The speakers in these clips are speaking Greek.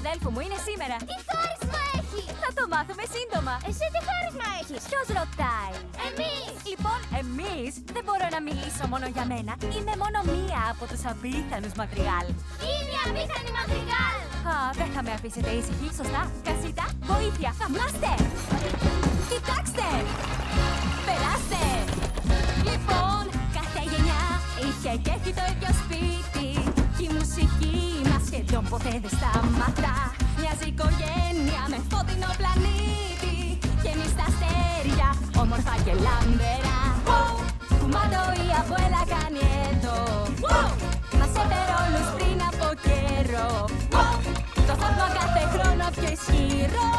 ξαδέλφου μου είναι σήμερα. Τι χάρισμα έχει! Θα το μάθουμε σύντομα. Εσύ τι χάρισμα έχεις! Ποιος ρωτάει? Εμείς! Λοιπόν, εμείς δεν μπορώ να μιλήσω μόνο για μένα. Είμαι μόνο μία από τους απίθανους Μαδριγάλ. Είναι η απίθανη Μαδριγάλ! Α, δεν θα με αφήσετε ήσυχη, σωστά? Κασίτα, βοήθεια, θαυμάστε! Κοιτάξτε! Περάστε! Λοιπόν, κάθε γενιά είχε και έχει το ίδιο σπίτι. Και η μουσική μας σχεδόν ποτέ δεν σταματά. Μοιάζει οικογένεια με φώτινο πλανήτη. Και εμείς τα αστέρια, όμορφα και λαμπερά. Κουμάντο η αβουέλα κάνει εδώ. Μας έφερε όλους πριν από καιρό. Το θαύμα κάθε χρόνο πιο ισχυρό.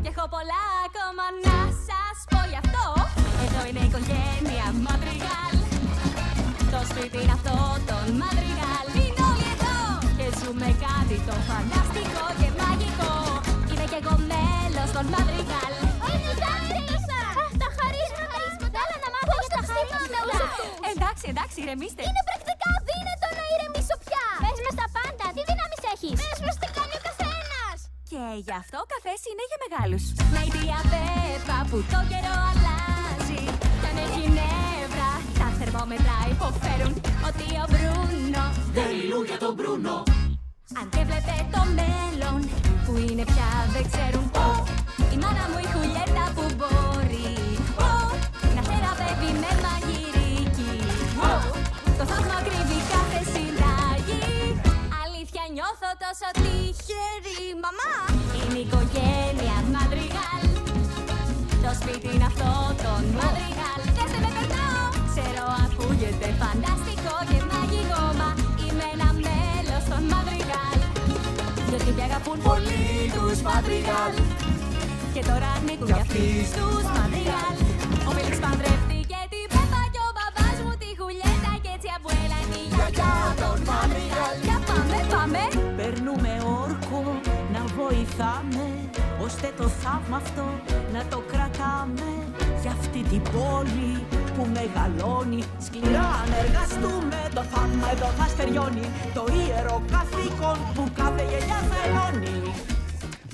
Και έχω πολλά ακόμα να σας πω γι' αυτό. Εδώ είναι η οικογένεια Μαδριγάλ. Το σπίτι είναι αυτό των Μαδριγάλ. Είναι όλοι εδώ και ζούμε κάτι το φανταστικό και μαγικό. Είμαι κι εγώ μέλος των Μαδριγάλ. Όχι, τα τέλειωσα! Τα χαρίσματα! Θέλω να μάθω για τα χαρίσματα! Εντάξει, ηρεμήστε. Είναι πρακτικά αδύνατο να ηρεμήσω πια! Πες μας τα πάντα! Τι δύναμεις έχεις! Πες μας τι κάνει ο καθένας! Και γι' αυτό ο καφές είναι για μεγάλους. Με η διαπέπα που το καιρό αλλάζει. Κι αν έχει νεύρα, τα θερμόμετρα υποφέρουν ότι ο Μπρούνο δεν μιλούν για τον Μπρούνο. αν και βλέπε το μέλλον που είναι πια δεν ξέρουν. Η μάνα μου η Χουλιέτα που μπορεί να θεραπεύει με μαγειρική. Το θαύμα κρύβει κάθε συνταγή. Αλήθεια νιώθω τόσο τυχερή. Μαμά, είναι η οικογένεια Μαδριγάλ. Το σπίτι είναι αυτό των Μαδριγάλ. Δεν σε με περνάω. Ξέρω ακούγεται φανταστικό και μαγικό. Μα είμαι ένα μέλος των Μαδριγάλ. Γιατί πια αγαπούν πολύ τους Μαδριγάλ. Και τώρα ανήκουν κι αυτοί στους Μαδριγάλ. Ο Μίλης παντρεύτηκε την Πέπα και ο μπαμπάς μου τη Χουλιέτα. Και έτσι η αμπουέλα είναι η γιαγιά των Μαδριγάλ. Για πάμε. Παίρνουμε όρκο να βοηθάμε, ώστε το θαύμα αυτό να το κρατάμε. Για αυτή την πόλη που μεγαλώνει, σκληρά αν εργαστούμε, το θαύμα εδώ θα στεριώνει. Το ιερό καθήκον που κάθε γενιά θα ενώνει.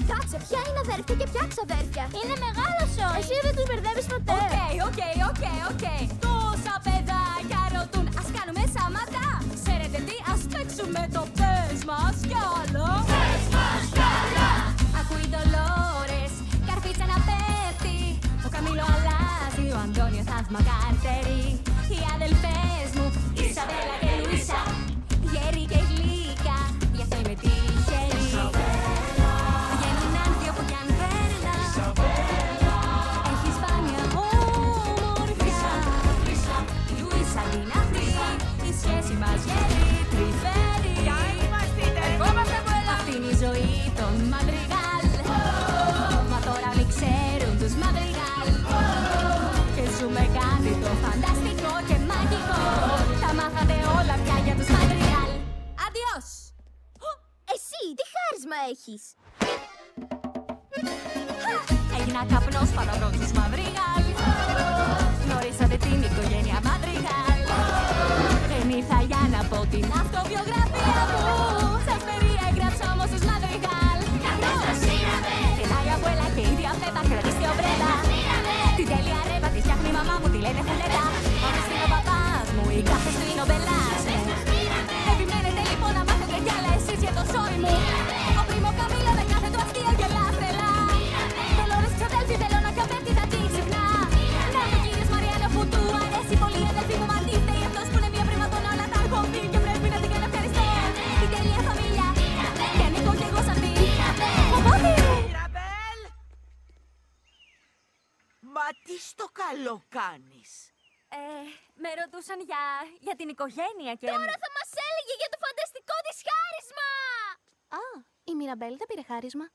Κάτσε, ποια είναι αδέρφια και ποια ξαδέρφια! Είναι μεγάλος ο! Εσύ δεν τους μπερδεύεις ποτέ! Οκ. Τόσα παιδάκια ρωτούν, ας κάνουμε σάματα. Ξέρετε τι, ας παίξουμε το πες μας κι άλλο. Πες μας κι άλλα. Ακούει Ντολόρες, καρφίτσα να πέφτει. Το Καμίλο αλλάζει, ο Αντώνιο θαύμα καρτερεί. Οι αδελφές μου, Ισαβέλα και Λουίσα, γέροι και γλύκα, γι' αυτό είμαι τυχερή. Βγαίνουν άνθοι όπου κι αν περνά. Έχει σπάνια όμορφια. Η Λουίσα είναι αυτή, η σχέση μας γέρει τρυφέρει. Αυτή είναι η ζωή των Μαδριγάλ. Μα τώρα όλοι ξέρουν τους Μαδριγάλ. Και ζούμε κάτι το φανταστικό και μαγικό. Τα μάθατε όλα πια για τους Μαδριγάλ. Αντιός! Εσύ τι χάρισμα έχεις! Έγινα καπνός παραβρό τους Μαδριγάλ. Γνωρίσατε την οικογένεια Μαδριγάλ. Δεν ήρθα για να πω την αυτοβιογραφία μου. Σας περιέγραψα όμως τους Μαδριγάλ. Κρατάει η αμπουέλα και η ίδια Πέπα, κρατήστε ομπρέλα. Την τέλεια ρέπα τη φτιάχνει η μαμά μου, τη λένε Χουλέτα. Όμως είναι ο παπάς μου, η κάθε του είναι ο μπελάς μου. Επιμένετε λοιπόν να μάθετε κι άλλα εσείς για το ζώη μου. Ο πρίμο Καμίλο με κάθε του αστείο γελά τρελά. Θέλω όλες τις αδέλφοι, θέλω να καπέφτει θα την ξυπνά. Να το κύριος Μαριάνο που του αρέσει πολύ η αδελφή μου, μα τι φταίει αυτός που είναι μία πρήματον όλα τα αρχοντή. Και πρέπει να την κάνω ευχαριστώ. Την τέλεια φαμίλια, και ανήκω κι εγώ σ' αυτή. Οπότε... Μιραμπέλ! Μα τι στο καλό κάνεις? Με ρωτούσαν για την οικογένεια και... Τώρα θα μας έλεγε για το φανταστικό της χάρισμα! Α, η Μιραμπέλ δεν πήρε χάρισμα.